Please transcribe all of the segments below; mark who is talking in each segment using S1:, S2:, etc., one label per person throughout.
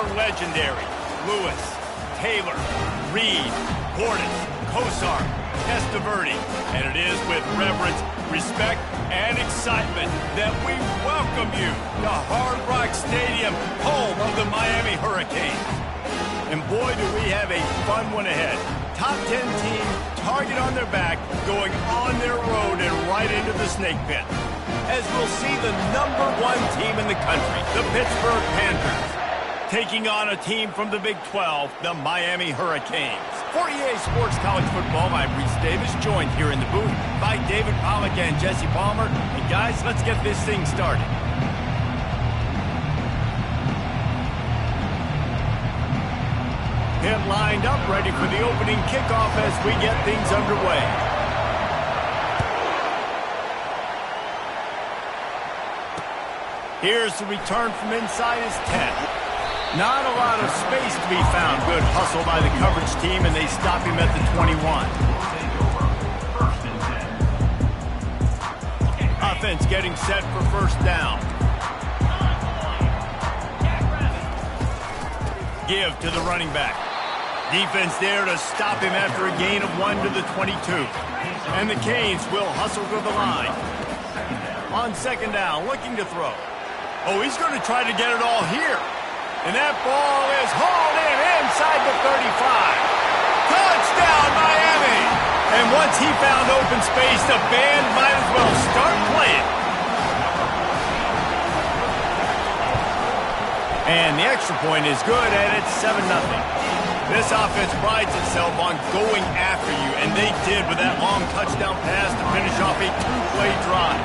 S1: are legendary. Lewis, Taylor, Reed, Portis, Kosar, Testaverde. And it is with reverence, respect, and excitement that we welcome you to Hard Rock Stadium, home of the Miami Hurricanes. And boy, do we have a fun one ahead. Top 10 team, target on their back, going on their road and right into the snake pit. As we'll see the #1 team in the country, the Pittsburgh Panthers, taking on a team from the Big 12, the Miami Hurricanes. For EA Sports College Football, I'm Reese Davis, joined here in the booth by David Pollack and Jesse Palmer. And guys, let's get this thing started. Pit lined up, ready for the opening kickoff as we get things underway. Here's the return from inside his 10. Not a lot of space to be found. Good hustle by the coverage team, and they stop him at the 21. Offense getting set for first down. Give to the running back. Defense there to stop him after a gain of 1 to the 22. And the Canes will hustle to the line. On second down, looking to throw. Oh, he's going to try to get it all here. And that ball is hauled in inside the 35. Touchdown, Miami! And once he found open space, the band might as well start playing. And the extra point is good, and it's 7-0. This offense prides itself on going after you, and they did with that long touchdown pass to finish off a 2-play drive.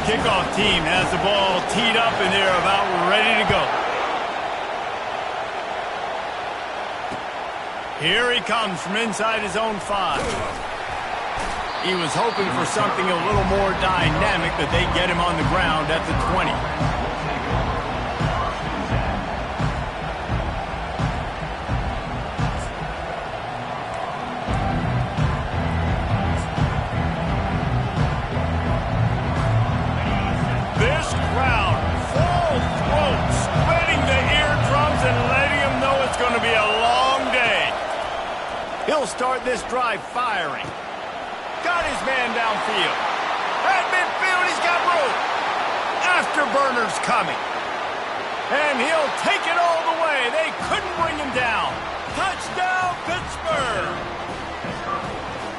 S1: Kickoff team has the ball teed up, and they're about ready to go. Here he comes from inside his own 5. He was hoping for something a little more dynamic, but they get him on the ground at the 20. This crowd, full throat, spreading the eardrums and letting them know it's going to be a long day. He'll start this drive firing. Got his man downfield. At midfield, he's got room. Afterburners coming. And he'll take it all the way. They couldn't bring him down. Touchdown, Pittsburgh.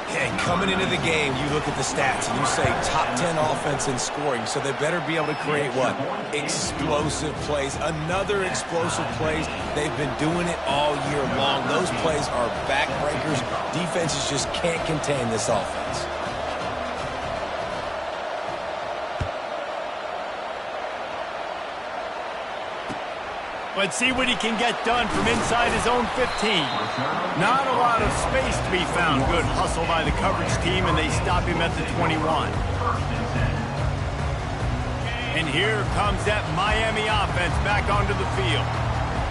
S2: Okay, coming into the game, you look at the stats and you say top 10 offense in scoring, so they better be able to create what? Explosive plays. Another explosive plays. They've been doing it all year long. Those plays are backbreakers. Defenses just can't contain this offense.
S1: Let's see what he can get done from inside his own 15. Not a lot of space to be found. Good hustle by the coverage team, and they stop him at the 21. And here comes that Miami offense back onto the field.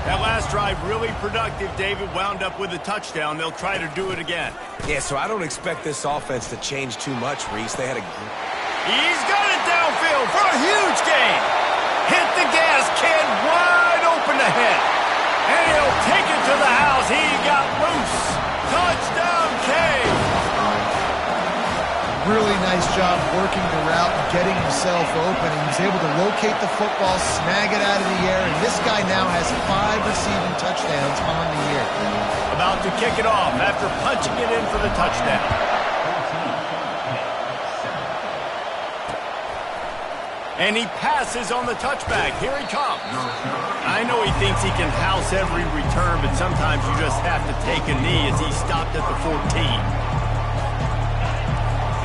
S1: That last drive really productive. David wound up with a touchdown. They'll try to do it again.
S2: Yeah, so I don't expect this offense to change too much, Reese. They had a...
S1: He's got it downfield for a huge gain. Hit the gas, kid, wide open ahead. And he'll take it to the house. He got loose. Touchdown, Canes.
S3: Really nice job working the route and getting himself open. He was able to locate the football, snag it out of the air, and this guy now has 5 receiving touchdowns on the year.
S1: About to kick it off after punching it in for the touchdown. And he passes on the touchback. Here he comes. I know he thinks he can house every return, but sometimes you just have to take a knee as he stopped at the 14.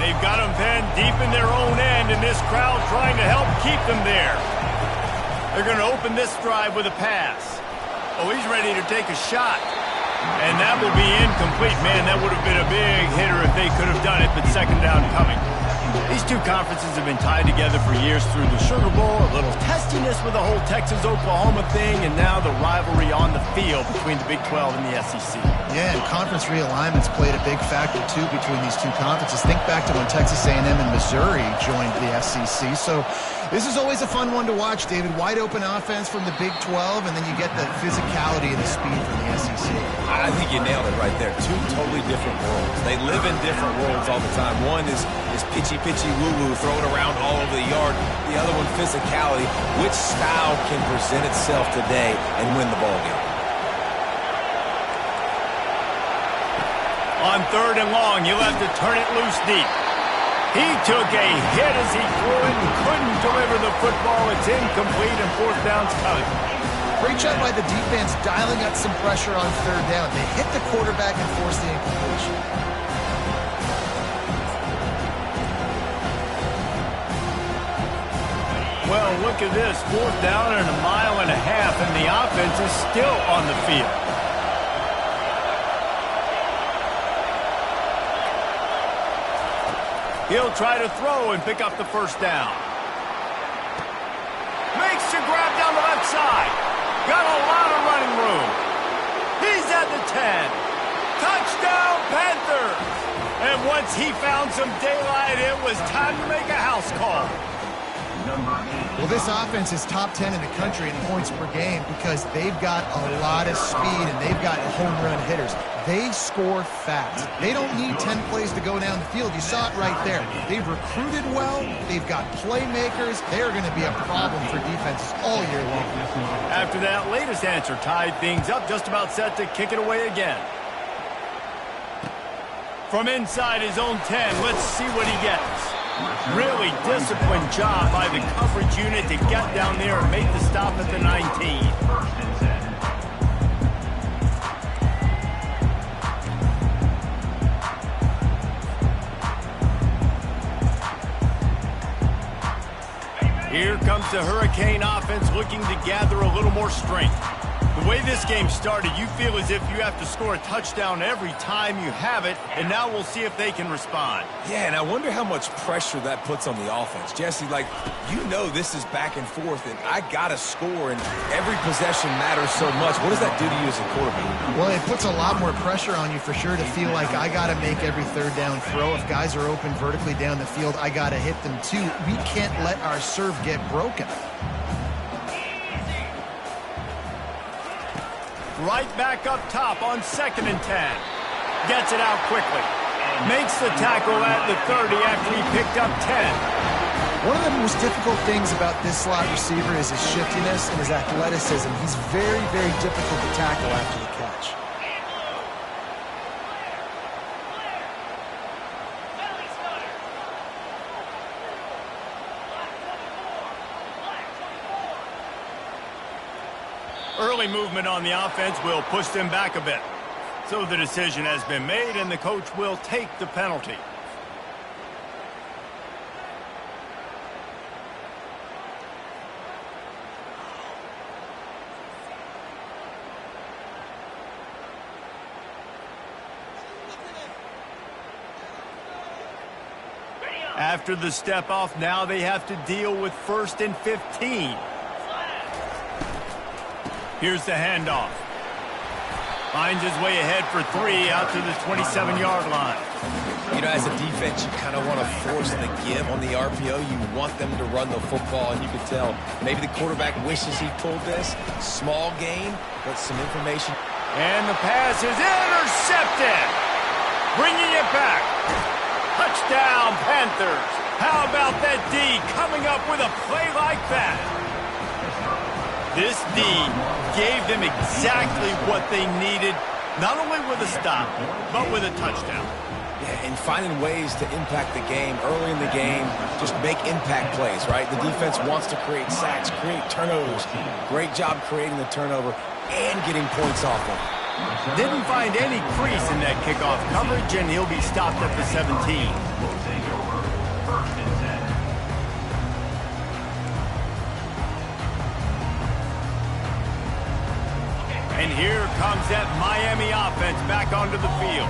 S1: They've got him pinned deep in their own end, and this crowd trying to help keep them there. They're going to open this drive with a pass. Oh, he's ready to take a shot. And that will be incomplete. Man, that would have been a big hitter if they could have done it, but second down coming. These two conferences have been tied together for years through the Sugar Bowl, a little testiness with the whole Texas-Oklahoma thing, and now the rivalry on the field between the Big 12 and the SEC.
S3: Yeah, and conference realignments played a big factor, too, between these two conferences. Think back to when Texas A&M and Missouri joined the SEC. So this is always a fun one to watch, David. Wide open offense from the Big 12, and then you get the physicality and the speed from the SEC.
S2: I think you nailed it right there. Two totally different worlds. They live in different worlds all the time. One is pitchy woo-woo, throw it around all over the yard. The other one, physicality. Which style can present itself today and win the ball game?
S1: On 3rd and long, you'll have to turn it loose deep. He took a hit as he threw it and couldn't deliver the football. It's incomplete and 4th down's coming.
S3: Great job by the defense dialing up some pressure on 3rd down. They hit the quarterback and forced the incompletion.
S1: Well, look at this. 4th down and 1.5 miles, and the offense is still on the field. He'll try to throw and pick up the 1st down. Makes the grab down the left side. Got a lot of running room. He's at the 10. Touchdown, Panthers! And once he found some daylight, it was time to make a house call.
S3: Well, this offense is top 10 in the country in points per game because they've got a lot of speed and they've got home run hitters. They score fast. They don't need 10 plays to go down the field. You saw it right there. They've recruited well. They've got playmakers. They're going to be a problem for defenses all year long.
S1: After that latest answer tied things up, just about set to kick it away again. From inside his own 10, let's see what he gets. Really disciplined job by the coverage unit to get down there and make the stop at the 19. Here comes the Hurricane offense looking to gather a little more strength. The way this game started, you feel as if you have to score a touchdown every time you have it, and now we'll see if they can respond.
S2: Yeah, and I wonder how much pressure that puts on the offense. Jesse, like, you know this is back and forth, and I got to score, and every possession matters so much. What does that do to you as a quarterback?
S3: Well, it puts a lot more pressure on you for sure to feel like I got to make every 3rd down throw. If guys are open vertically down the field, I got to hit them too. We can't let our serve get broken.
S1: Right back up top on 2nd and 10. Gets it out quickly. Makes the tackle at the 30 after he picked up 10.
S3: One of the most difficult things about this slot receiver is his shiftiness and his athleticism. He's very, very difficult to tackle after the catch.
S1: Early movement on the offense will push them back a bit. So the decision has been made, and the coach will take the penalty. After the step off, now they have to deal with 1st and 15. Here's the handoff. Finds his way ahead for 3 out to the 27-yard line.
S2: You know, as a defense, you kind of want to force the give on the RPO. You want them to run the football, and you can tell maybe the quarterback wishes he pulled this. Small gain, but some information.
S1: And the pass is intercepted. Bringing it back. Touchdown, Panthers. How about that D coming up with a play like that? This D gave them exactly what they needed, not only with a stop, but with a touchdown.
S2: Yeah, and finding ways to impact the game early in the game, just make impact plays, right? The defense wants to create sacks, create turnovers. Great job creating the turnover and getting points off them.
S1: Didn't find any crease in that kickoff coverage, and he'll be stopped at the 17. And here comes that Miami offense back onto the field.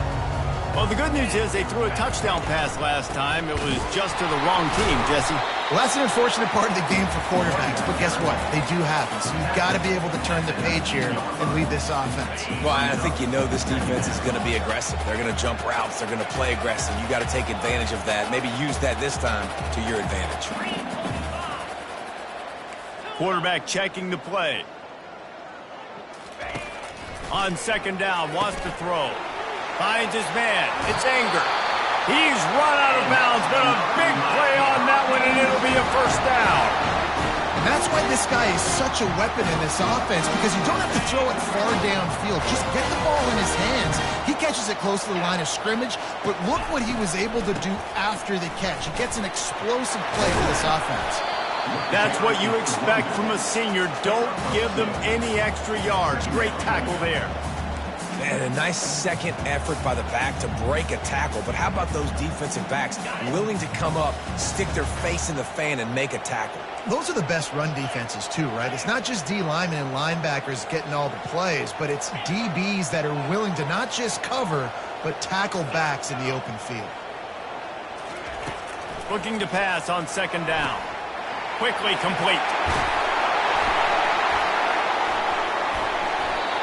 S1: Well, the good news is they threw a touchdown pass last time. It was just to the wrong team, Jesse.
S3: Well, that's an unfortunate part of the game for quarterbacks, but guess what? They do happen, so you've got to be able to turn the page here and lead this offense.
S2: Well, I think you know this defense is going to be aggressive. They're going to jump routes. They're going to play aggressive. You got to take advantage of that. Maybe use that this time to your advantage.
S1: Quarterback checking the play. On second down, wants to throw. Finds his man. It's Anger. He's run out of bounds, but a big play on that one, and it'll be a first down.
S3: And that's why this guy is such a weapon in this offense, because you don't have to throw it far downfield. Just get the ball in his hands. He catches it close to the line of scrimmage, but look what he was able to do after the catch. He gets an explosive play for this offense.
S1: That's what you expect from a senior. Don't give them any extra yards. Great tackle there.
S2: And a nice second effort by the back to break a tackle. But how about those defensive backs willing to come up, stick their face in the fan, and make a tackle?
S3: Those are the best run defenses, too, right? It's not just D linemen and linebackers getting all the plays, but it's DBs that are willing to not just cover, but tackle backs in the open field.
S1: Looking to pass on second down. Quickly complete.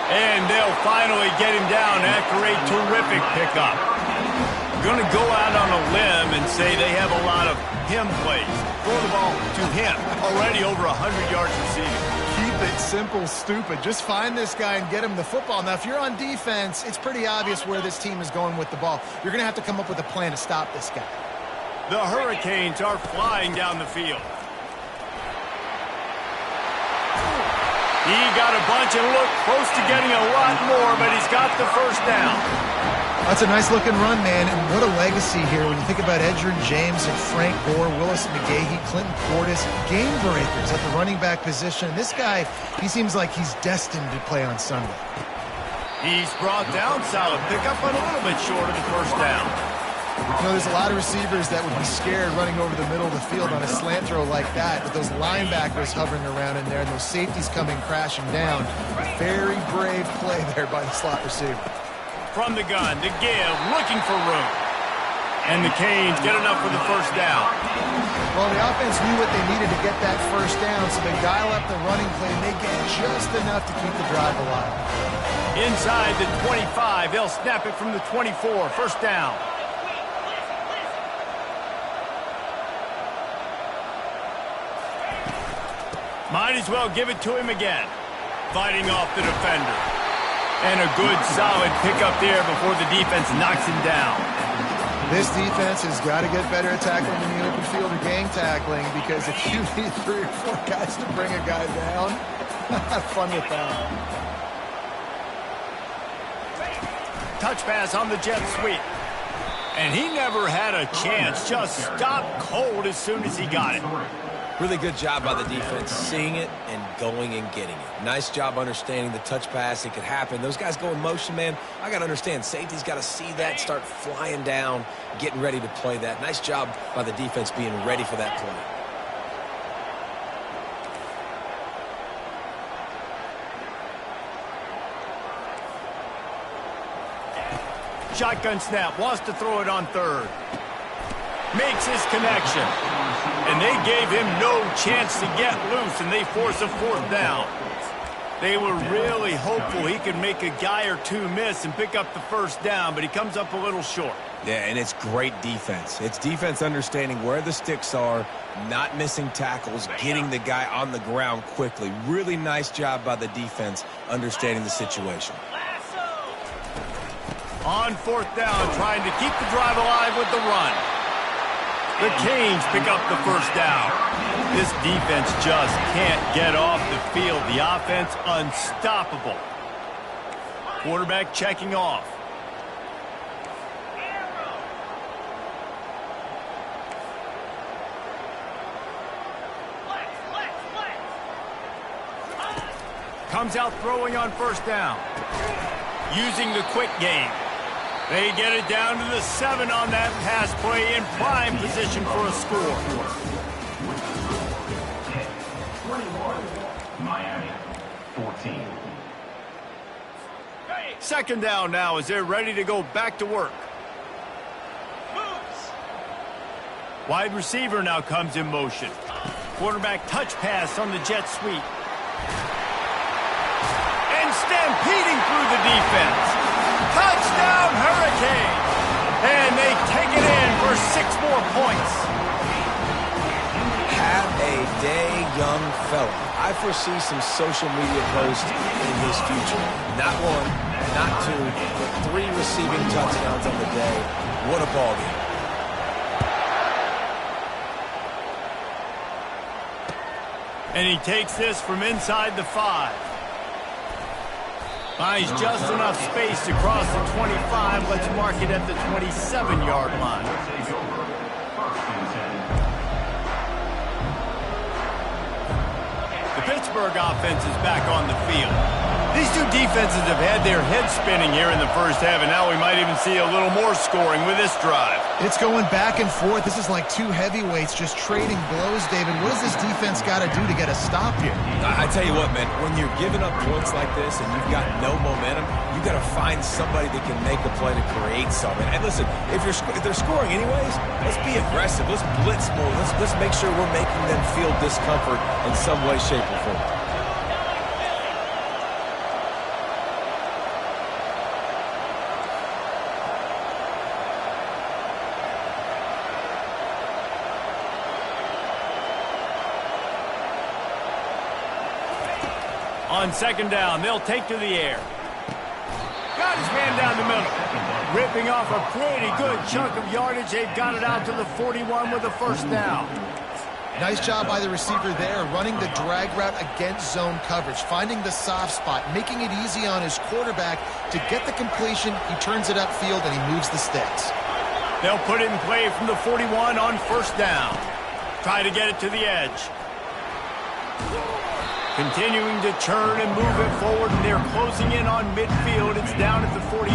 S1: And they'll finally get him down after a terrific pickup. Going to go out on a limb and say they have a lot of him plays. Throw the ball to him. Already over 100 yards receiving.
S3: Keep it simple, stupid. Just find this guy and get him the football. Now, if you're on defense, it's pretty obvious where this team is going with the ball. You're going to have to come up with a plan to stop this guy.
S1: The Hurricanes are flying down the field. He got a bunch and looked close to getting a lot more, but he's got the first down.
S3: That's a nice-looking run, man, and what a legacy here when you think about Edgerrin James and Frank Gore, Willis McGahee, Clinton Portis, game breakers at the running back position. And this guy, he seems like he's destined to play on Sunday.
S1: He's brought down, solid pickup, but a little bit short of the first down.
S3: You know, there's a lot of receivers that would be scared running over the middle of the field on a slant throw like that, with those linebackers hovering around in there and those safeties coming crashing down. Very brave play there by the slot receiver.
S1: From the gun, to give, looking for room. And the Canes get enough for the first down.
S3: Well, the offense knew what they needed to get that first down, so they dial up the running play, and they get just enough to keep the drive alive.
S1: Inside the 25, they'll snap it from the 24, first down. Might as well give it to him again. Fighting off the defender. And a good, solid pickup there before the defense knocks him down.
S3: This defense has got to get better at tackling in the open field or gang tackling, because if you need 3 or 4 guys to bring a guy down, have fun with that.
S1: Touch pass on the jet sweep. And he never had a chance. Just stopped cold as soon as he got it.
S2: Really good job by the defense, seeing it and going and getting it. Nice job understanding the touch pass. It could happen. Those guys go in motion, man. I got to understand, safety's got to see that, start flying down, getting ready to play that. Nice job by the defense being ready for that play.
S1: Shotgun snap, wants to throw it on third. Makes his connection. And they gave him no chance to get loose, and they force a fourth down. They were really hopeful he could make a guy or two miss and pick up the first down, but he comes up a little short.
S2: Yeah, and it's great defense. It's defense understanding where the sticks are, not missing tackles, getting the guy on the ground quickly. Really nice job by the defense understanding the situation.
S1: On fourth down, trying to keep the drive alive with the run. The Canes pick up the first down. This defense just can't get off the field. The offense unstoppable. Quarterback checking off. Comes out throwing on first down. Using the quick game. They get it down to the 7 on that pass play, in prime position for a score.
S4: Miami, 14.
S1: Second down now as they're ready to go back to work. Wide receiver now comes in motion. Quarterback touch pass on the jet sweep. And stampeding through the defense. Touchdown, Hurricane! And they take it in for 6 more points.
S2: Have a day, young fella. I foresee some social media posts in his future. Not 1, not 2, but 3 receiving touchdowns on the day. What a ball game.
S1: And he takes this from inside the 5. Finds just enough space to cross the 25. Let's mark it at the 27-yard line. The Pittsburgh offense is back on the field. These two defenses have had their heads spinning here in the first half, and now we might even see a little more scoring with this drive.
S3: It's going back and forth. This is like two heavyweights just trading blows, David. What does this defense got to do to get a stop here?
S2: I tell you what, man, when you're giving up points like this and you've got no momentum, you got to find somebody that can make a play to create something. And listen, if they're scoring anyways, let's be aggressive. Let's blitz more. Let's make sure we're making them feel discomfort in some way, shape, or form.
S1: On second down, they'll take to the air. Got his man down the middle. Ripping off a pretty good chunk of yardage. They've got it out to the 41 with a first down.
S3: Nice job by the receiver there, running the drag route against zone coverage, finding the soft spot, making it easy on his quarterback to get the completion. He turns it upfield, and he moves the sticks.
S1: They'll put it in play from the 41 on first down. Try to get it to the edge. Continuing to turn and move it forward, and they're closing in on midfield. It's down at the 48.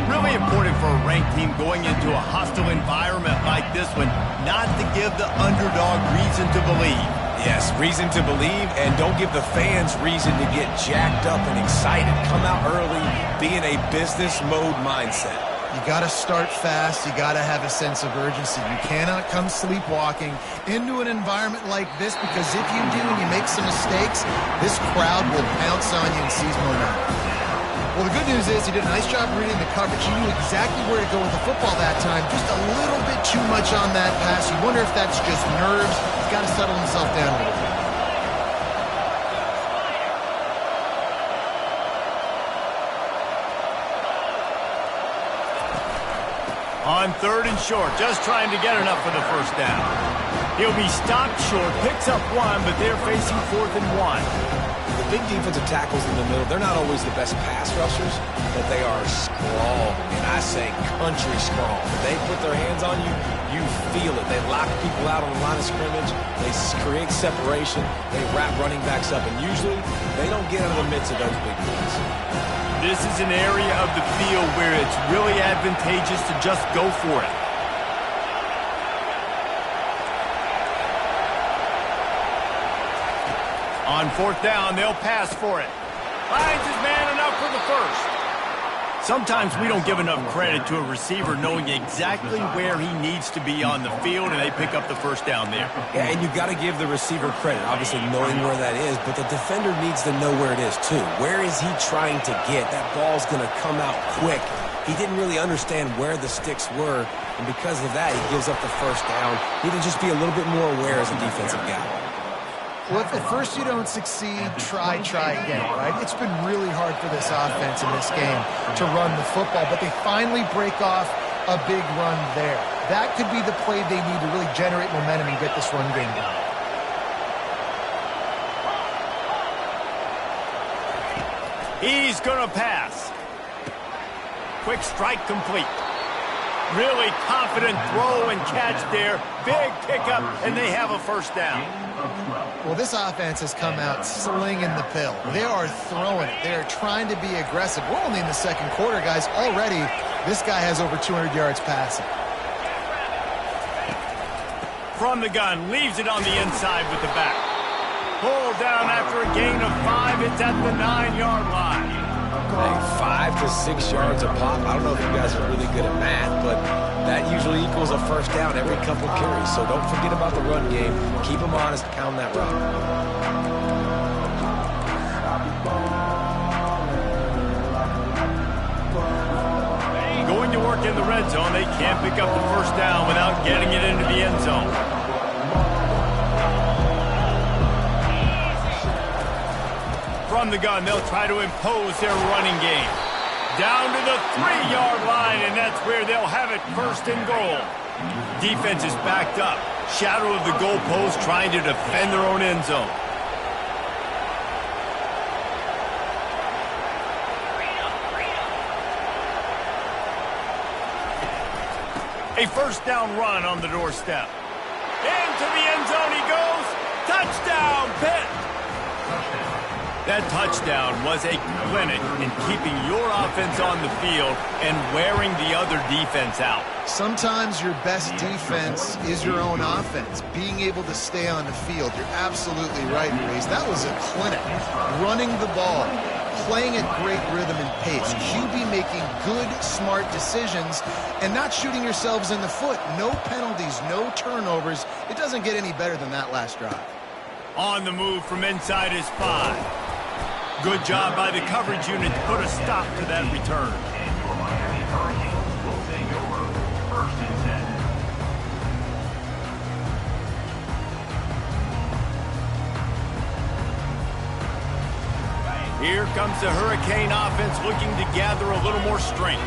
S1: Really important for a ranked team going into a hostile environment like this one, not to give the underdog reason to believe.
S2: Yes, reason to believe, and don't give the fans reason to get jacked up and excited. Come out early, be in a business mode mindset.
S3: You got to start fast. You got to have a sense of urgency. You cannot come sleepwalking into an environment like this, because if you do and you make some mistakes, this crowd will pounce on you and seize momentum. Well, the good news is he did a nice job reading the coverage. He knew exactly where to go with the football that time. Just a little bit too much on that pass. You wonder if that's just nerves. He's got to settle himself down a little bit.
S1: On third and short, just trying to get enough for the first down. He'll be stopped short, picks up 1, but they're facing 4th and 1.
S2: The big defensive tackles in the middle, they're not always the best pass rushers, but they are strong, and I say country strong. When they put their hands on you, you feel it. They lock people out on the line of scrimmage. They create separation. They wrap running backs up, and usually they don't get out of the midst of those big plays.
S1: This is an area of the field where it's really advantageous to just go for it. On 4th down, they'll pass for it. Finds his man enough for the first. Sometimes we don't give enough credit to a receiver knowing exactly where he needs to be on the field, and they pick up the first down there.
S2: Yeah, and you've got to give the receiver credit, obviously knowing where that is, but the defender needs to know where it is too. Where is he trying to get? That ball's going to come out quick. He didn't really understand where the sticks were, and because of that, he gives up the first down. He needed to just be a little bit more aware as a defensive guy.
S3: Well, if at first you don't succeed, try again, right? It's been really hard for this offense in this game to run the football, but they finally break off a big run there. That could be the play they need to really generate momentum and get this run game done.
S1: He's going to pass. Quick strike complete. Really confident throw and catch there. Big pickup, and they have a first down.
S3: Well, this offense has come out slinging the pill. They are throwing it. They are trying to be aggressive. We're only in the second quarter, guys. Already, this guy has over 200 yards passing.
S1: From the gun, leaves it on the inside with the back. Pulled down after a gain of 5. It's at the 9-yard line.
S2: Hey, 5 to 6 yards a pop. I don't know if you guys are really good at math, but that usually equals a first down every couple carries. So don't forget about the run game. Keep them honest, pound that rock.
S1: Going to work in the red zone, they can't pick up the first down without getting it into the end zone. From the gun, they'll try to impose their running game. Down to the 3-yard line, and that's where they'll have it, first and goal. Defense is backed up. Shadow of the goalpost, trying to defend their own end zone. A first down run on the doorstep. Into the end zone he goes. Touchdown, Pitt! That touchdown was a clinic in keeping your offense on the field and wearing the other defense out.
S3: Sometimes your best defense is your own offense, being able to stay on the field. You're absolutely right, Reese. That was a clinic. Running the ball, playing at great rhythm and pace. QB making good, smart decisions and not shooting yourselves in the foot. No penalties, no turnovers. It doesn't get any better than that last drive.
S1: On the move from inside his 5. Good job by the coverage unit to put a stop to that return. Here comes the Hurricane offense looking to gather a little more strength.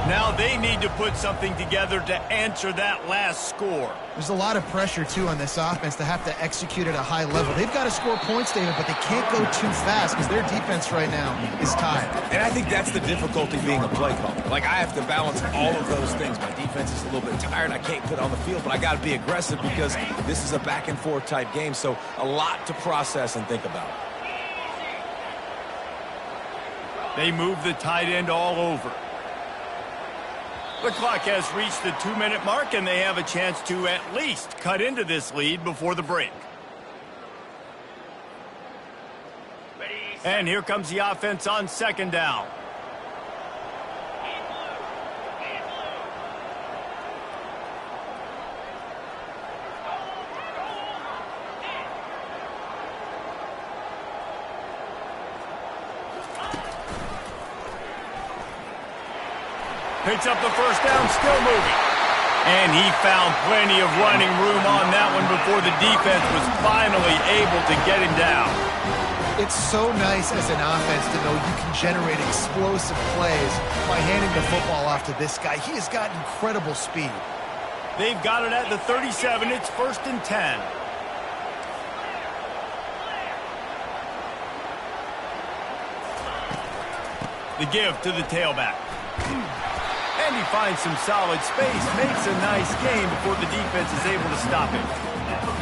S1: Now they need to put something together to answer that last score.
S3: There's a lot of pressure, too, on this offense to have to execute at a high level. They've got to score points, David, but they can't go too fast because their defense right now is tired.
S2: And I think that's the difficulty being a play caller. Like, I have to balance all of those things. My defense is a little bit tired. I can't put on the field, but I got to be aggressive because this is a back-and-forth type game, so a lot to process and think about.
S1: They move the tight end all over. The clock has reached the 2-minute mark, and they have a chance to at least cut into this lead before the break. And here comes the offense on second down. Picks up the first down, still moving. And he found plenty of running room on that one before the defense was finally able to get him down.
S3: It's so nice as an offense to know you can generate explosive plays by handing the football off to this guy. He has got incredible speed.
S1: They've got it at the 37. It's first and 10. The give to the tailback. And he finds some solid space, makes a nice game before the defense is able to stop him.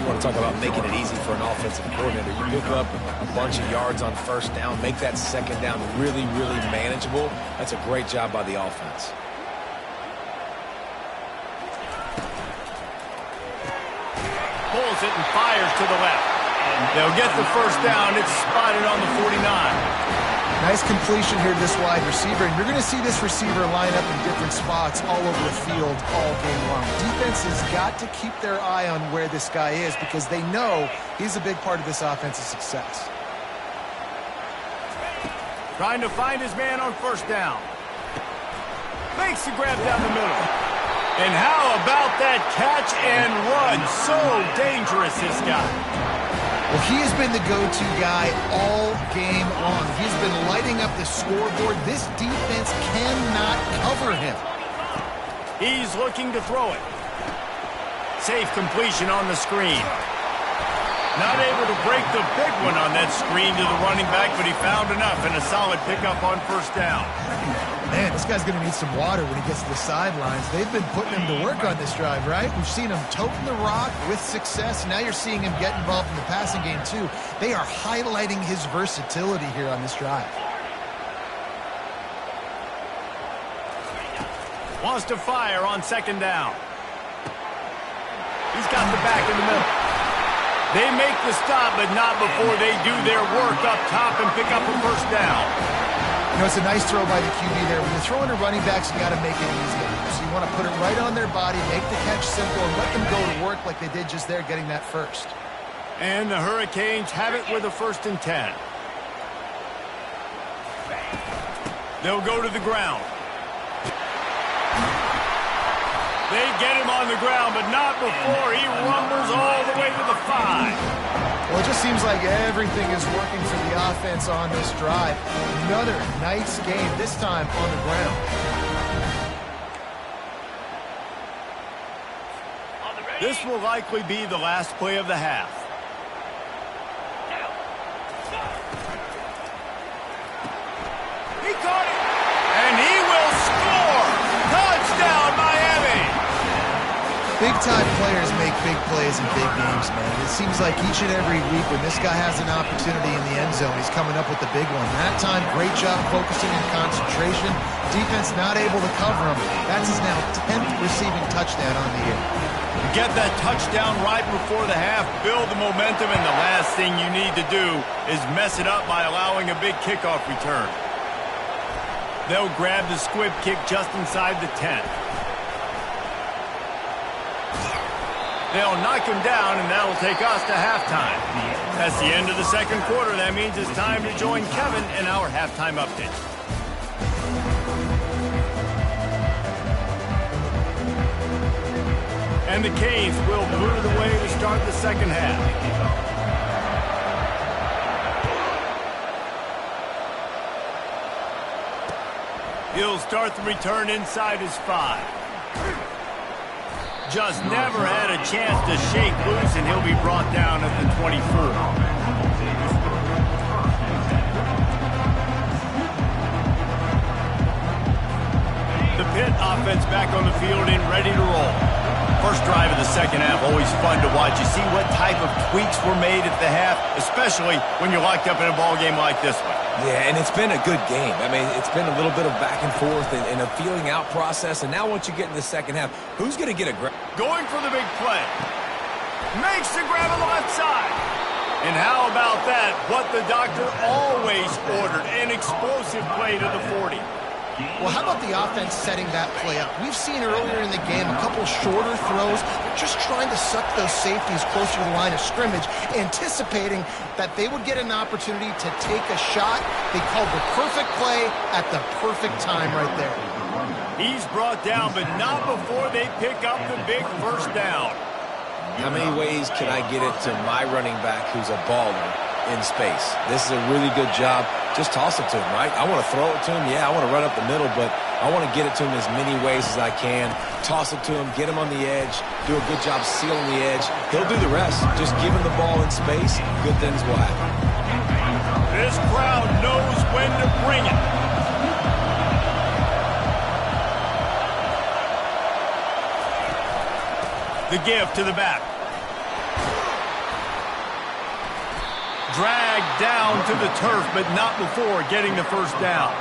S2: You want to talk about making it easy for an offensive coordinator. You pick up a bunch of yards on first down, make that second down really, really manageable. That's a great job by the offense.
S1: Pulls it and fires to the left. They'll get the first down. It's spotted on the 49.
S3: Nice completion here to this wide receiver, and you're going to see this receiver line up in different spots all over the field all game long. Defense has got to keep their eye on where this guy is because they know he's a big part of this offense's success.
S1: Trying to find his man on first down. Makes the grab down the middle. And how about that catch and run? So dangerous, this guy.
S3: Well, he has been the go-to guy all game long. He's been lighting up the scoreboard. This defense cannot cover him.
S1: He's looking to throw it. Safe completion on the screen. Not able to break the big one on that screen to the running back, but he found enough and a solid pickup on first down.
S3: Man, this guy's going to need some water when he gets to the sidelines. They've been putting him to work on this drive, right? We've seen him toting the rock with success. Now you're seeing him get involved in the passing game, too. They are highlighting his versatility here on this drive.
S1: Wants to fire on second down. He's got the back in the middle. They make the stop, but not before they do their work up top and pick up a first down.
S3: You know, it's a nice throw by the QB there. When you're throwing to running backs, you got to make it easy. So you want to put it right on their body, make the catch simple, and let them go to work like they did just there, getting that first.
S1: And the Hurricanes have it with a 1st and 10. They'll go to the ground. They get him on the ground, but not before he rumbles all the way to the 5.
S3: Well, it just seems like everything is working for the offense on this drive. Another nice game, this time on the ground.
S1: This will likely be the last play of the half. He caught it, and he will score! Touchdown, Miami!
S3: Big-time players make big plays in big games, man. It seems like each and every week when this guy has an opportunity in the end zone, he's coming up with the big one. That time, great job focusing and concentration. Defense not able to cover him. That's his now 10th receiving touchdown on the year.
S1: Get that touchdown right before the half, build the momentum, and the last thing you need to do is mess it up by allowing a big kickoff return. They'll grab the squib kick just inside the 10. They'll knock him down, and that'll take us to halftime. That's the end of the second quarter. That means it's time to join Kevin in our halftime update. And the Canes will move the way to start the second half. He'll start the return inside his 5. Just never had a chance to shake loose, and he'll be brought down at the 24. The Pitt offense back on the field and ready to roll. First drive of the second half, always fun to watch. You see what type of tweaks were made at the half, especially when you're locked up in a ball game like this one.
S2: Yeah, and it's been a good game. I mean, it's been a little bit of back and forth and a feeling out process. And now once you get in the second half, who's going to get a grab?
S1: Going for the big play. Makes the grab on the left side. And how about that? What the doctor always ordered, an explosive play to the 40.
S3: Well, how about the offense setting that play up? We've seen earlier in the game a couple shorter throws, just trying to suck those safeties closer to the line of scrimmage, anticipating that they would get an opportunity to take a shot. They called the perfect play at the perfect time right there.
S1: He's brought down, but not before they pick up the big first down.
S2: How many ways can I get it to my running back who's a baller in space? This is a really good job. Just toss it to him, right? I want to throw it to him. Yeah, I want to run up the middle, but I want to get it to him as many ways as I can. Toss it to him, get him on the edge, do a good job sealing the edge. He'll do the rest. Just give him the ball in space, good things will happen.
S1: This crowd knows when to bring it. The give to the back. Dragged down to the turf, but not before getting the first down.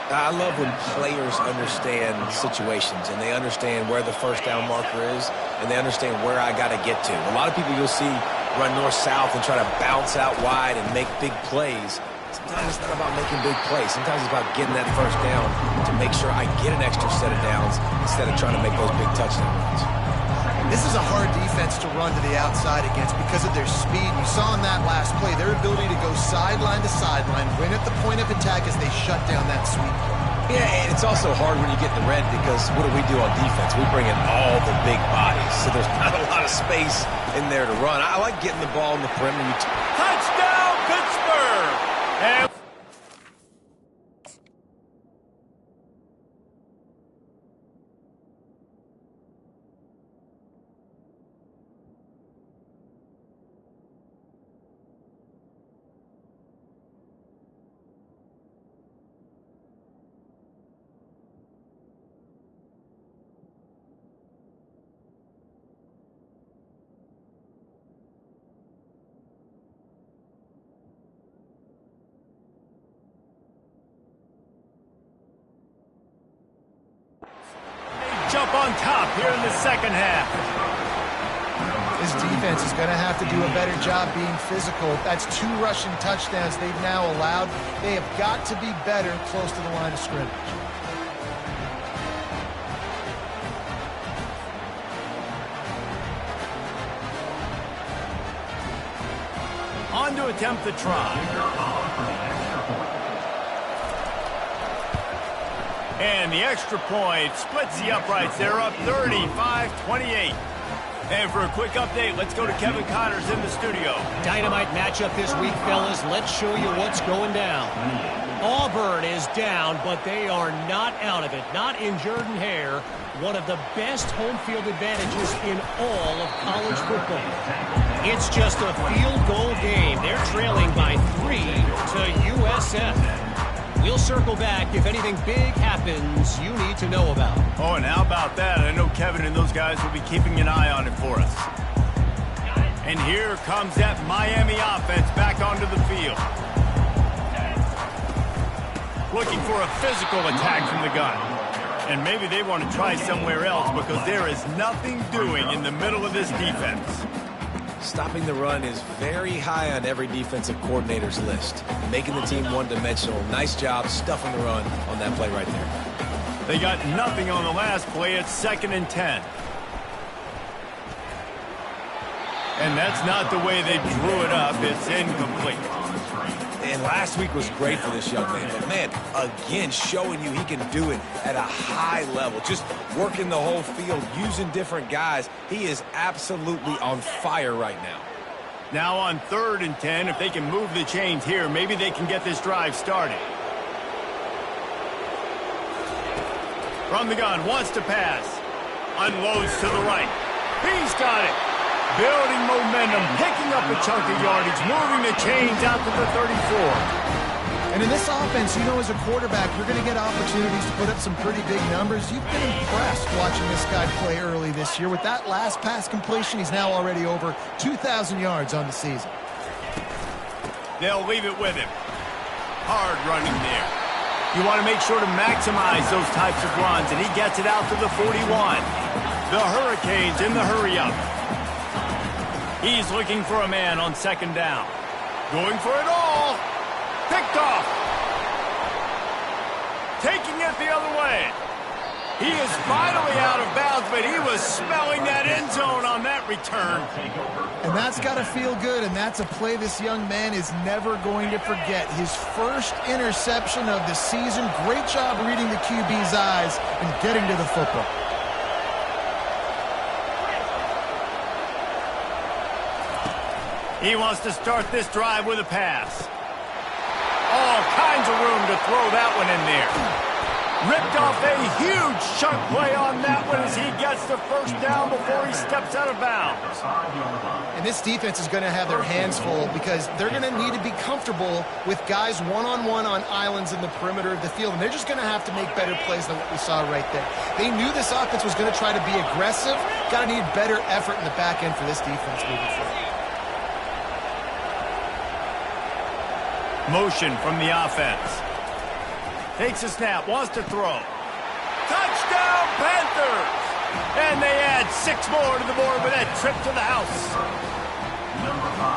S2: I love when players understand situations and they understand where the first down marker is and they understand where I got to get to. A lot of people you'll see run north-south and try to bounce out wide and make big plays. Sometimes it's not about making big plays. Sometimes it's about getting that first down to make sure I get an extra set of downs instead of trying to make those big touchdown runs.
S3: This is a hard defense to run to the outside against because of their speed. You saw in that last play their ability to go sideline to sideline, win at the point of attack as they shut down that sweep.
S2: Yeah, and it's also hard when you get in the red because what do on defense? We bring in all the big bodies, so there's not a lot of space in there to run. I like getting the ball in the perimeter.
S1: Touchdown, Pittsburgh! And jump on top here in the second half.
S3: This defense is going to have to do a better job being physical. That's 2 rushing touchdowns they've now allowed. They have got to be better close to the line of scrimmage.
S1: On to attempt the try. And the extra point splits the uprights. They're up 35-28. And for a quick update, let's go to Kevin Connors in the studio.
S5: Dynamite matchup this week, fellas. Let's show you what's going down. Auburn is down, but they are not out of it. Not in Jordan-Hare, one of the best home field advantages in all of college football. It's just a field goal game. They're trailing by 3 to USF. We'll circle back if anything big happens you need to know about.
S1: Oh, and how about that? I know Kevin and those guys will be keeping an eye on it for us. And here comes that Miami offense back onto the field. Looking for a physical attack from the gun. And maybe they want to try somewhere else because there is nothing doing in the middle of this defense.
S2: Stopping the run is very high on every defensive coordinator's list. Making the team one-dimensional. Nice job stuffing the run on that play right there.
S1: They got nothing on the last play. It's 2nd and 10. And that's not the way they drew it up. It's incomplete.
S2: And last week was great for this young man. But, man, again, showing you he can do it at a high level. Just working the whole field, using different guys. He is absolutely on fire right now.
S1: Now on 3rd and 10, if they can move the chains here, maybe they can get this drive started. From the gun, wants to pass. Unloads to the right. He's got it. Building momentum, picking up a chunk of yardage, moving the chains out to the 34.
S3: And in this offense, you know, as a quarterback, you're going to get opportunities to put up some pretty big numbers. You've been impressed watching this guy play early this year. With that last pass completion, he's now already over 2,000 yards on the season.
S1: They'll leave it with him. Hard running there. You want to make sure to maximize those types of runs, and he gets it out to the 41. The Hurricanes in the hurry-up. He's looking for a man on 2nd down. Going for it all. Picked off. Taking it the other way. He is finally out of bounds, but he was smelling that end zone on that return.
S3: And that's got to feel good, and that's a play this young man is never going to forget. His first interception of the season. Great job reading the QB's eyes and getting to the football.
S1: He wants to start this drive with a pass. All kinds of room to throw that one in there. Ripped off a huge chunk play on that one as he gets the 1st down before he steps out of bounds.
S3: And this defense is going to have their hands full because they're going to need to be comfortable with guys one-on-one on islands in the perimeter of the field. And they're just going to have to make better plays than what we saw right there. They knew this offense was going to try to be aggressive. Got to need better effort in the back end for this defense moving forward.
S1: Motion from the offense. Takes a snap, wants to throw. Touchdown, Panthers! And they add 6 more to the board with that trip to the house.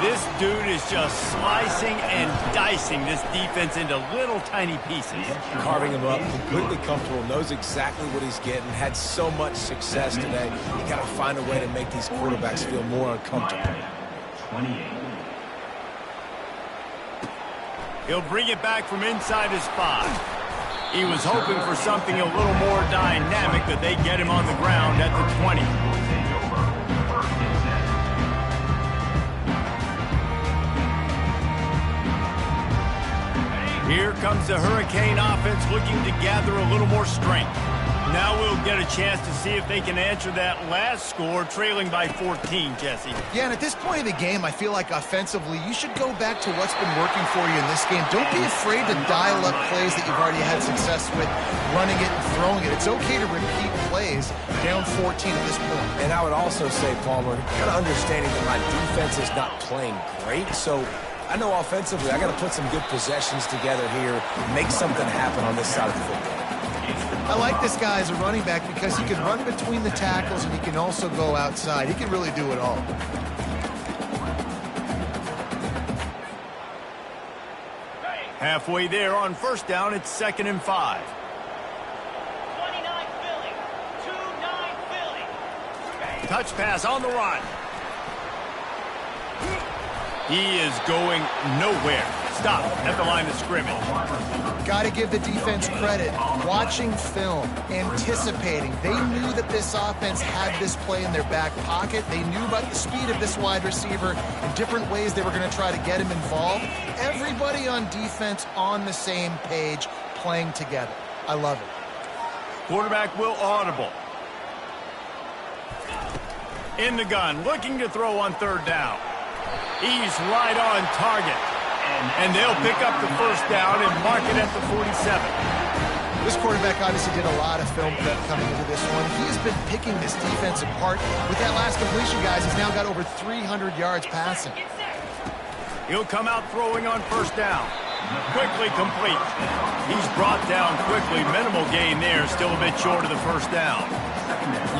S1: This dude is just slicing and dicing this defense into little tiny pieces.
S2: Carving him up, completely comfortable, knows exactly what he's getting, had so much success today. You got to find a way to make these quarterbacks feel more uncomfortable.
S4: 28.
S1: He'll bring it back from inside his 5. He was hoping for something a little more dynamic, but they get him on the ground at the 20. Here comes the Hurricane offense looking to gather a little more strength. Now we'll get a chance to see if they can answer that last score, trailing by 14, Jesse.
S3: Yeah, and at this point in the game, I feel like offensively, you should go back to what's been working for you in this game. Don't be afraid to dial up plays that you've already had success with, running it and throwing it. It's okay to repeat plays down 14 at this point.
S2: And I would also say, Palmer, kind of understanding that my defense is not playing great, so I know offensively I got to put some good possessions together here, make something happen on this side of the football.
S3: I like this guy as a running back because he can run between the tackles and he can also go outside. He can really do it all.
S1: Halfway there on first down, it's 2nd and 5.
S6: 29 Philly. 2-9 Philly.
S1: Touch pass on the run. He is going nowhere. Stop at the line of scrimmage.
S3: Got to give the defense credit. Watching film, anticipating. They knew that this offense had this play in their back pocket. They knew about the speed of this wide receiver and different ways they were going to try to get him involved. Everybody on defense on the same page, playing together. I love it.
S1: Quarterback will audible. In the gun, looking to throw on 3rd down. He's right on target. And they'll pick up the first down and mark it at the 47.
S3: This quarterback obviously did a lot of film prep coming into this one. He's been picking this defense apart. With that last completion, guys, he's now got over 300 yards passing.
S1: He'll come out throwing on 1st down. Quickly complete. He's brought down quickly. Minimal gain there. Still a bit short of the 1st down.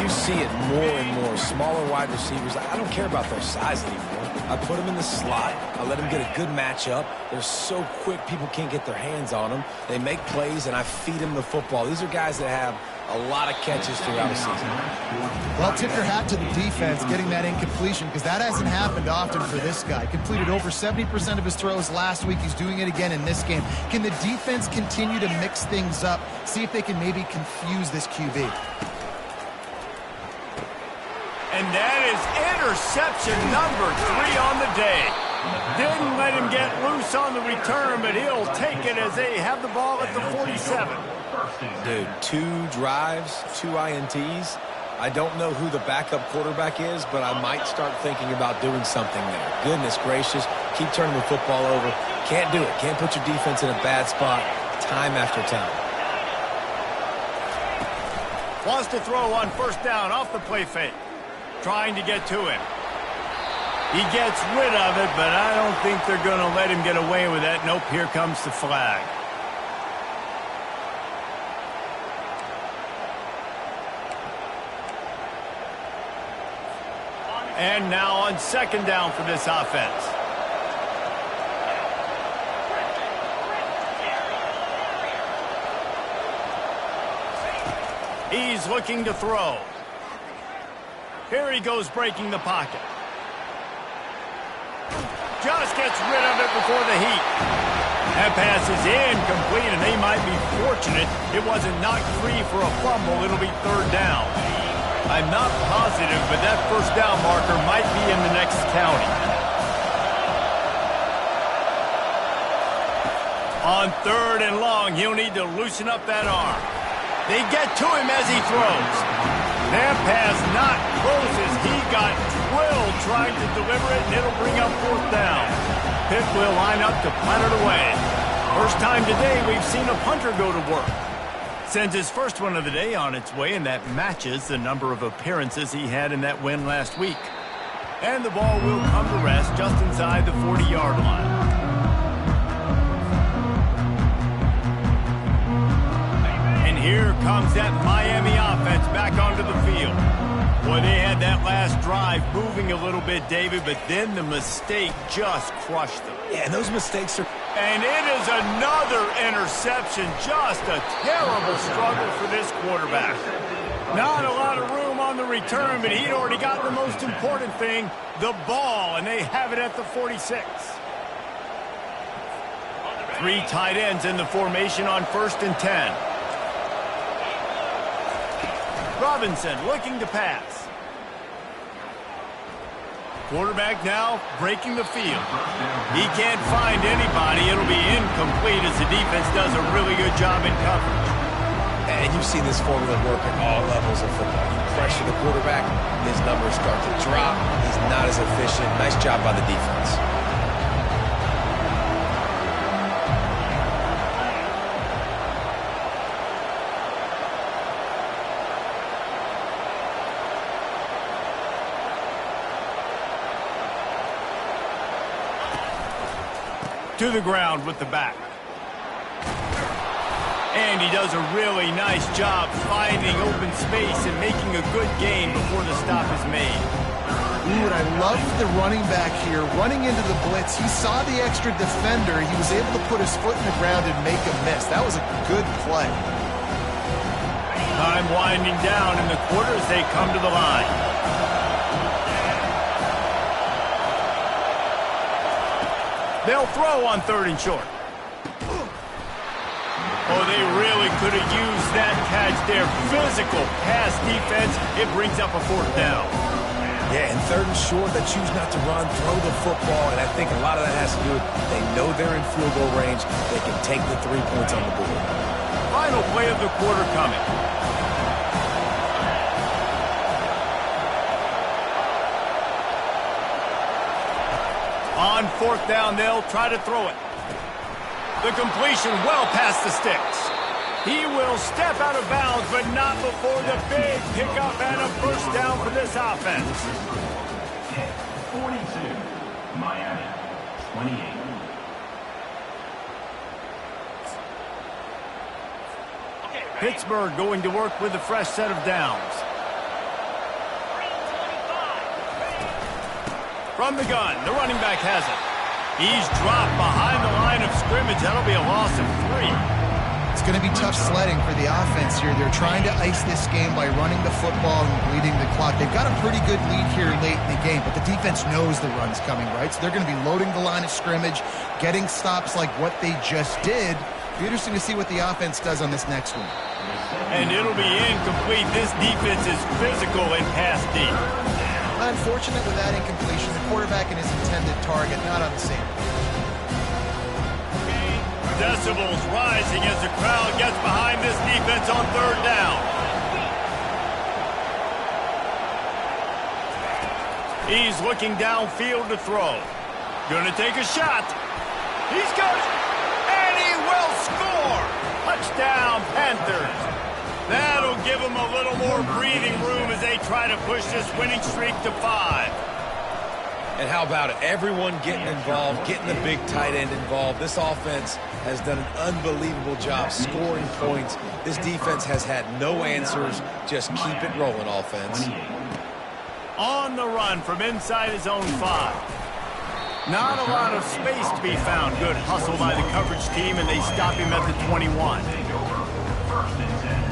S2: You see it more and more. Smaller wide receivers. I don't care about their size anymore. I put them in the slot. I let them get a good matchup. They're so quick, people can't get their hands on them. They make plays, and I feed them the football. These are guys that have a lot of catches throughout the season.
S3: Well, tip your hat to the defense getting that incompletion because that hasn't happened often for this guy. Completed over 70% of his throws last week. He's doing it again in this game. Can the defense continue to mix things up? See if they can maybe confuse this QB.
S1: And that is interception number 3 on the day. Didn't let him get loose on the return, but he'll take it as they have the ball at the 47.
S2: Dude, 2 drives, 2 INTs. I don't know who the backup quarterback is, but I might start thinking about doing something there. Goodness gracious, keep turning the football over. Can't do it. Can't put your defense in a bad spot time after time.
S1: Wants to throw on 1st down off the play fake. Trying to get to him. He gets rid of it, but I don't think they're going to let him get away with that. Nope, here comes the flag. And now on 2nd down for this offense. He's looking to throw. Here he goes breaking the pocket. Just gets rid of it before the heat. That pass is incomplete, and they might be fortunate it wasn't knocked free for a fumble. It'll be 3rd down. I'm not positive, but that 1st down marker might be in the next county. On 3rd and long, he'll need to loosen up that arm. They get to him as he throws. That pass not close as he got drilled trying to deliver it, and it'll bring up 4th down. Pitt will line up to punt it away. First time today we've seen a punter go to work. Sends his first one of the day on its way, and that matches the number of appearances he had in that win last week. And the ball will come to rest just inside the 40-yard line. Here comes that Miami offense back onto the field. Boy, they had that last drive moving a little bit, David, but then the mistake just crushed them.
S2: Yeah, and those mistakes are...
S1: And it is another interception. Just a terrible struggle for this quarterback. Not a lot of room on the return, but he'd already got the most important thing, the ball, and they have it at the 46. 3 tight ends in the formation on 1st and 10. Robinson looking to pass. Quarterback now breaking the field. He can't find anybody. It'll be incomplete as the defense does a really good job in coverage.
S2: And you've seen this formula work at all levels of football. You pressure the quarterback, his numbers start to drop. He's not as efficient. Nice job by the defense.
S1: To the ground with the back. And he does a really nice job finding open space and making a good gain before the stop is made.
S3: Ooh, and I love the running back here. Running into the blitz, he saw the extra defender. He was able to put his foot in the ground and make a miss. That was a good play.
S1: Time winding down in the quarter as they come to the line. They'll throw on 3rd and short. Oh, they really could have used that catch there. Physical pass defense. It brings up a 4th down.
S2: Yeah, and 3rd and short, they choose not to run, throw the football, and I think a lot of that has to do with they know they're in field goal range. They can take the 3 points on the board.
S1: Final play of the quarter coming. On 4th down, they'll try to throw it. The completion well past the sticks. He will step out of bounds, but not before the big pickup and a first down for this offense.
S4: 42, Miami, 28.
S1: Pittsburgh going to work with a fresh set of downs. From the gun, the running back has it. He's dropped behind the line of scrimmage. That'll be a loss of 3.
S3: It's going to be tough sledding for the offense here. They're trying to ice this game by running the football and bleeding the clock. They've got a pretty good lead here late in the game, but the defense knows the run's coming, right? So they're going to be loading the line of scrimmage, getting stops like what they just did. Be interesting to see what the offense does on this next one.
S1: And it'll be incomplete. This defense is physical and pass deep.
S3: Unfortunate with that incompletion. The quarterback and his intended target not on the same.
S1: Decibels rising as the crowd gets behind this defense on 3rd down. He's looking downfield to throw. Gonna take a shot. He's got it. And he will score. Touchdown, Panthers. That'll give them a little more breathing room as they try to push this winning streak to 5.
S2: And how about it? Everyone getting involved, getting the big tight end involved. This offense has done an unbelievable job scoring points. This defense has had no answers. Just keep it rolling, offense.
S1: On the run from inside his own 5. Not a lot of space to be found. Good hustle by the coverage team, and they stop him at the 21.
S4: First and 10.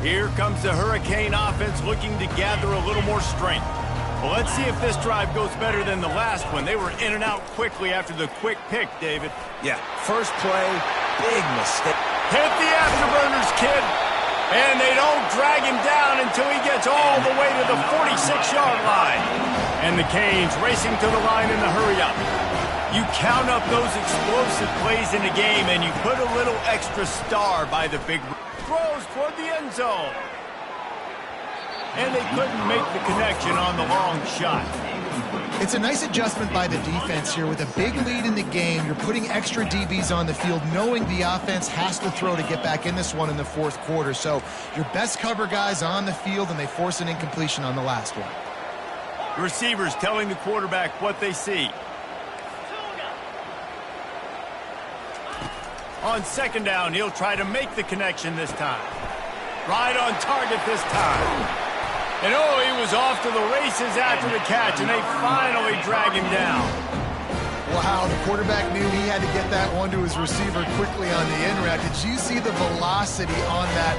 S1: Here comes the Hurricane offense looking to gather a little more strength. Well, let's see if this drive goes better than the last one. They were in and out quickly after the quick pick, David.
S2: Yeah, first play, big mistake.
S1: Hit the afterburners, kid. And they don't drag him down until he gets all the way to the 46-yard line. And the Canes racing to the line in the hurry-up. You count up those explosive plays in the game, and you put a little extra star by the big throws toward the end zone. And they couldn't make the connection on the long shot.
S3: It's a nice adjustment by the defense here. With a big lead in the game, you're putting extra DBs on the field, knowing the offense has to throw to get back in this one in the 4th quarter. So your best cover guys on the field, and they force an incompletion on the last one.
S1: Receivers telling the quarterback what they see. On 2nd down, he'll try to make the connection this time. Right on target this time. And oh, he was off to the races after the catch, and they finally drag him down.
S3: Wow, the quarterback knew he had to get that one to his receiver quickly on the in route. Did you see the velocity on that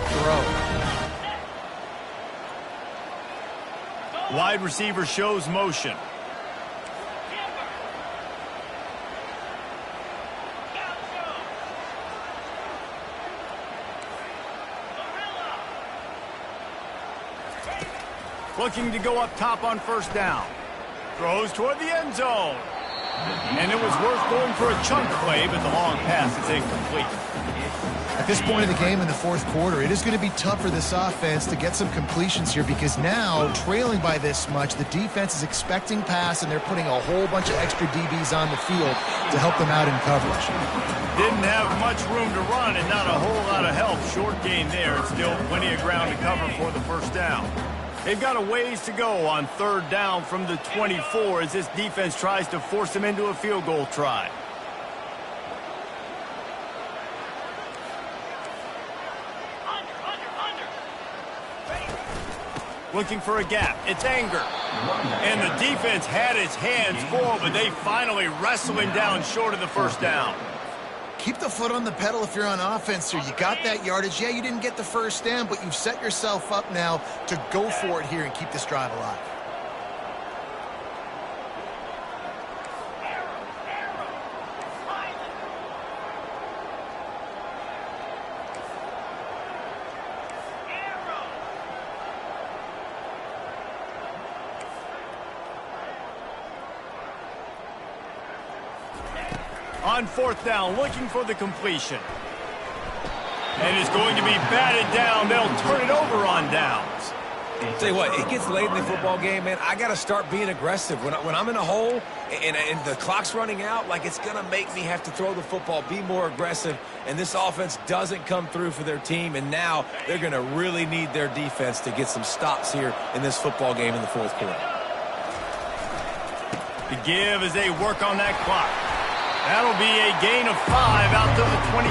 S3: throw?
S1: Wide receiver shows motion. Looking to go up top on 1st down. Throws toward the end zone. And it was worth going for a chunk play, but the long pass is incomplete.
S3: At this point in the game in the 4th quarter, it is going to be tough for this offense to get some completions here, because now, trailing by this much, the defense is expecting pass, and they're putting a whole bunch of extra DBs on the field to help them out in coverage.
S1: Didn't have much room to run and not a whole lot of help. Short gain there, and still plenty of ground to cover for the 1st down. They've got a ways to go on 3rd down from the 24 as this defense tries to force them into a field goal try. Looking for a gap. It's Anger. And the defense had its hands full, but they finally wrestle him down short of the first down.
S3: Keep the foot on the pedal if you're on offense here. You got that yardage. Yeah, you didn't get the first down, but you've set yourself up now to go for it here and keep this drive alive.
S1: On fourth down, looking for the completion. And it's going to be batted down. They'll turn it over on downs.
S2: Tell you what, it gets late in the football game, man. I got to start being aggressive. When I'm in a hole and the clock's running out, like, it's going to make me have to throw the football, be more aggressive. And this offense doesn't come through for their team. And now they're going to really need their defense to get some stops here in this football game in the fourth quarter.
S1: The give as they work on that clock. That'll be a gain of 5 out to the 27.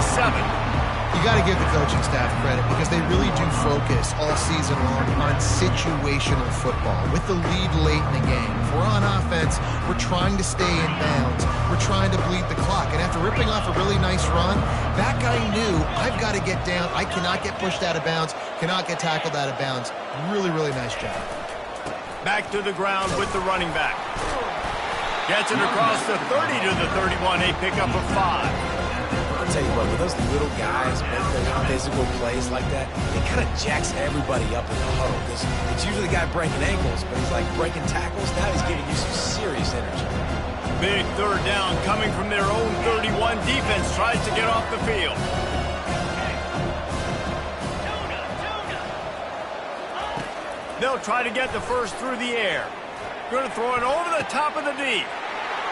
S3: You got to give the coaching staff credit because they really do focus all season long on situational football. With the lead late in the game, if we're on offense, we're trying to stay in bounds. We're trying to bleed the clock. And after ripping off a really nice run, that guy knew, I've got to get down. I cannot get pushed out of bounds, cannot get tackled out of bounds. Really, really nice job.
S1: Back to the ground with the running back. Gets it across the 30 to the 31, a pickup of 5.
S2: I'll tell you what, with those little guys making those physical plays like that, it kind of jacks everybody up in the huddle. Because it's usually the guy breaking ankles, but he's like breaking tackles. Now he's giving you some serious energy.
S1: Big third down coming from their own 31. Defense tries to get off the field. They'll try to get the first through the air. Going to throw it over the top of the deep.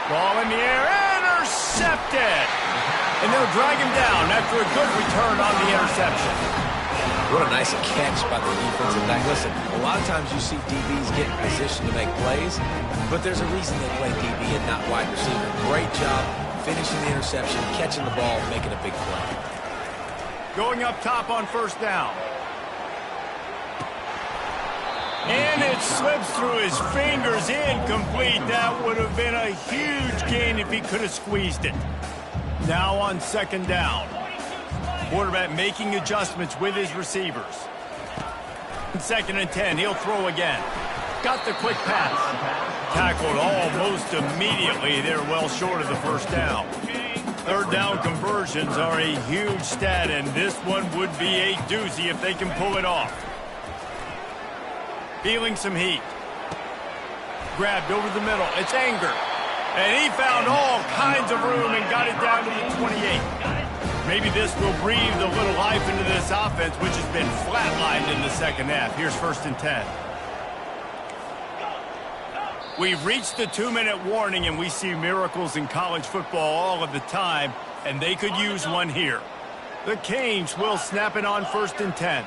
S1: Ball in the air, intercepted. And they'll drag him down after a good return on the interception.
S2: What a nice catch by the defensive back. Listen, a lot of times you see DBs get in position to make plays, but there's a reason they play DB and not wide receiver. Great job finishing the interception, catching the ball, making a big play.
S1: Going up top on first down. And it slips through his fingers, incomplete. That would have been a huge gain if he could have squeezed it. Now on second down. Quarterback making adjustments with his receivers. Second and 10, he'll throw again. Got the quick pass. Tackled almost immediately. They're well short of the first down. Third down conversions are a huge stat, and this one would be a doozy if they can pull it off. Feeling some heat. Grabbed over the middle. It's Anger. And he found all kinds of room and got it down to the 28. Maybe this will breathe a little life into this offense, which has been flatlined in the second half. Here's first and 10. We've reached the 2-minute warning, and we see miracles in college football all of the time, and they could use one here. The Canes will snap it on first and 10.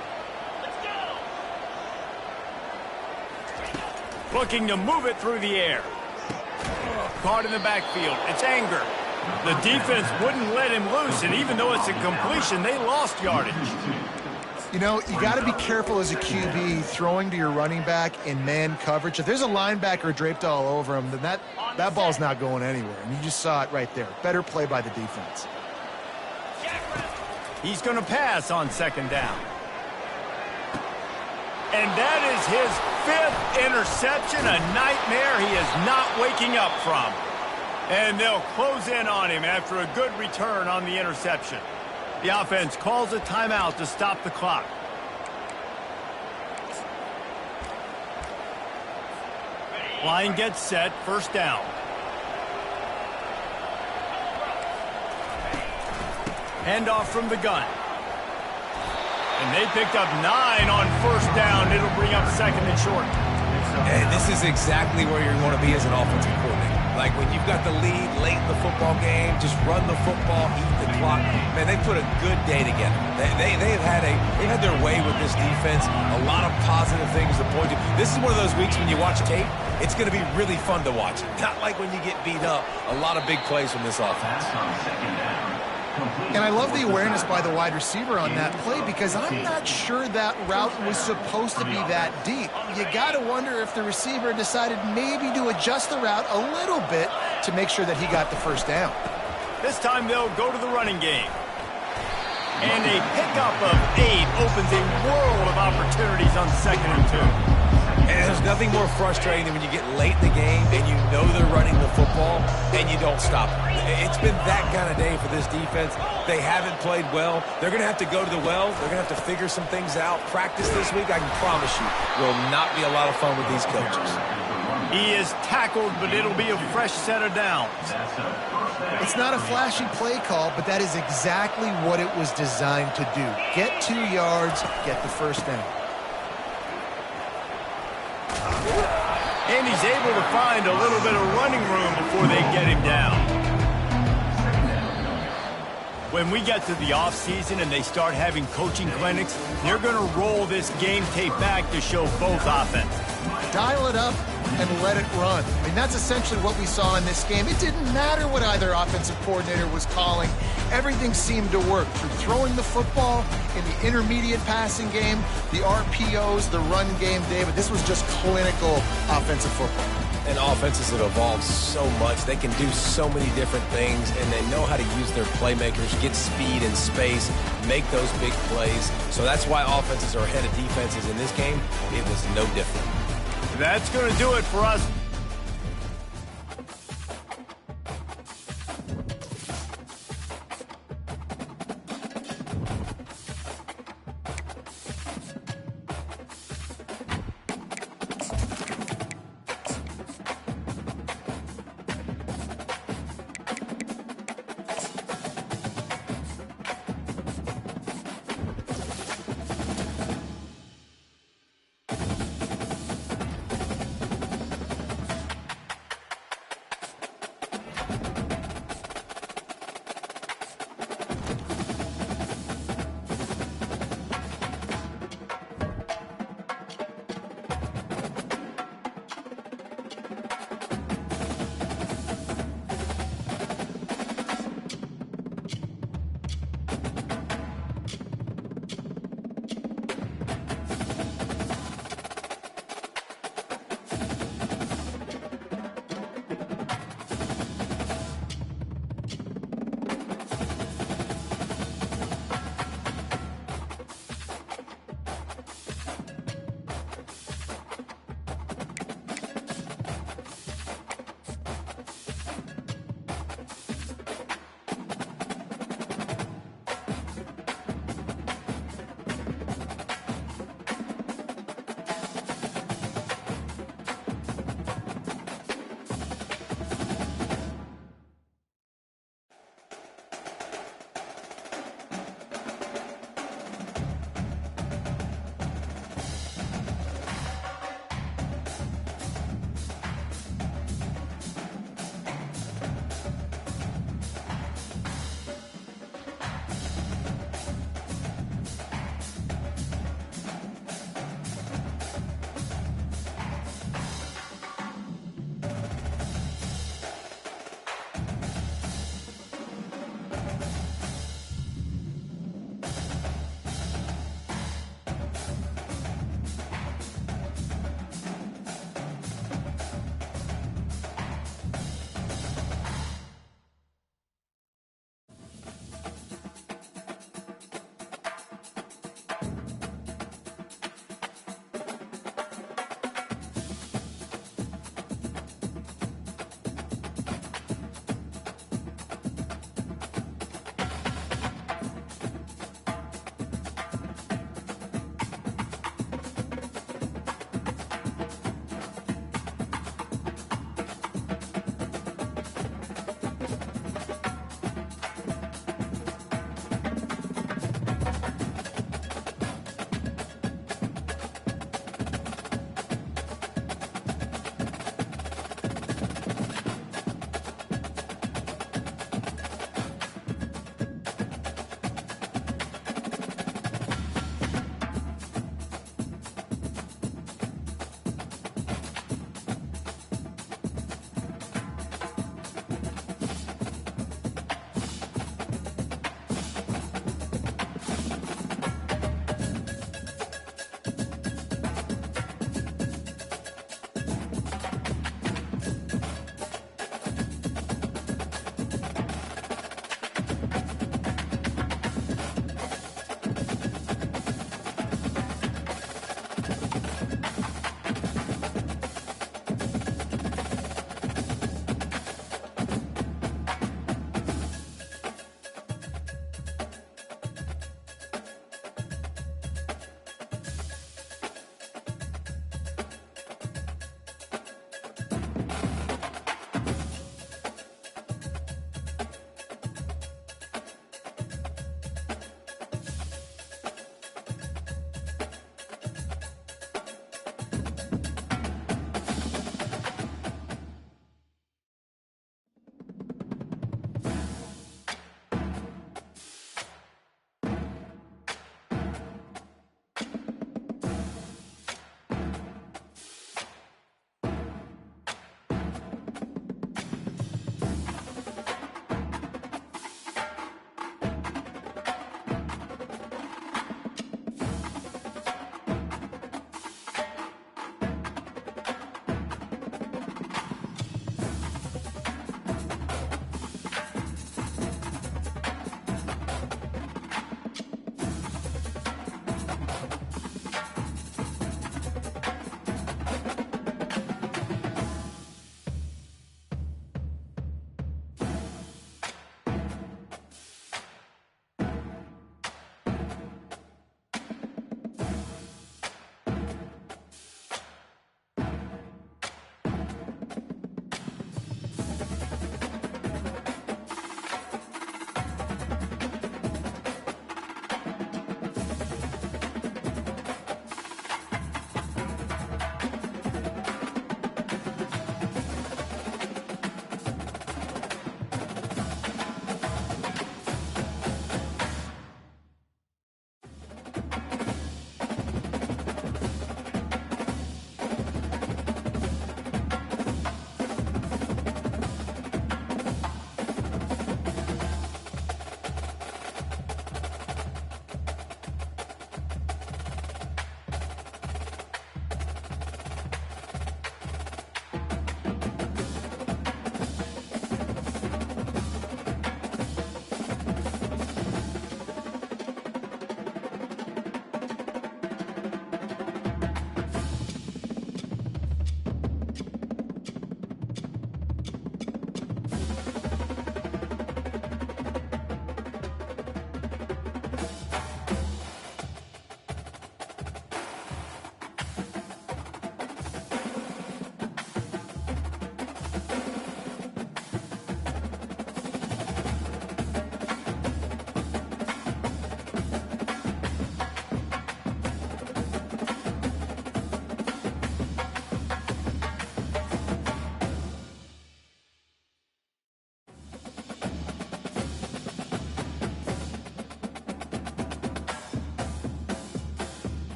S1: Looking to move it through the air. Caught in the backfield. It's Anger. The defense wouldn't let him loose, and even though it's a completion, they lost yardage.
S3: You know, you got to be careful as a QB throwing to your running back in man coverage. If there's a linebacker draped all over him, then that ball's not going anywhere. And you just saw it right there. Better play by the defense.
S1: He's going to pass on second down. And that is his 5th interception, a nightmare he is not waking up from. And they'll close in on him after a good return on the interception. The offense calls a timeout to stop the clock. Line gets set, first down. Handoff from the gun. And they picked up 9 on first down. It'll bring up second and short.
S2: And this is exactly where you're going to be as an offensive coordinator. Like when you've got the lead late in the football game, just run the football, eat the clock. Man, they put a good day together. They've had their way with this defense. A lot of positive things to point to. This is one of those weeks when you watch tape, it's going to be really fun to watch. Not like when you get beat up. A lot of big plays from this offense.
S3: And I love the awareness by the wide receiver on that play because I'm not sure that route was supposed to be that deep. You got to wonder if the receiver decided maybe to adjust the route a little bit to make sure that he got the first down.
S1: This time they'll go to the running game. And a pickup of 8 opens a world of opportunities on 2nd and 2.
S2: And there's nothing more frustrating than when you get late in the game and you know they're running the football and you don't stop it. It's been that kind of day for this defense. They haven't played well. They're going to have to go to the well. They're going to have to figure some things out. Practice this week, I can promise you, will not be a lot of fun with these coaches.
S1: He is tackled, but it'll be a fresh set of downs.
S3: It's not a flashy play call, but that is exactly what it was designed to do. Get 2 yards, get the first down.
S1: And he's able to find a little bit of running room before they get him down. When we get to the offseason and they start having coaching clinics, they're going to roll this game tape back to show both offenses.
S3: Dial it up and let it run. I mean, that's essentially what we saw in this game. It didn't matter what either offensive coordinator was calling. Everything seemed to work through throwing the football in the intermediate passing game, the RPOs, the run game, David. This was just clinical offensive football.
S2: And offenses have evolved so much. They can do so many different things, and they know how to use their playmakers, get speed and space, make those big plays. So that's why offenses are ahead of defenses in this game. It was no different.
S1: That's going to do it for us.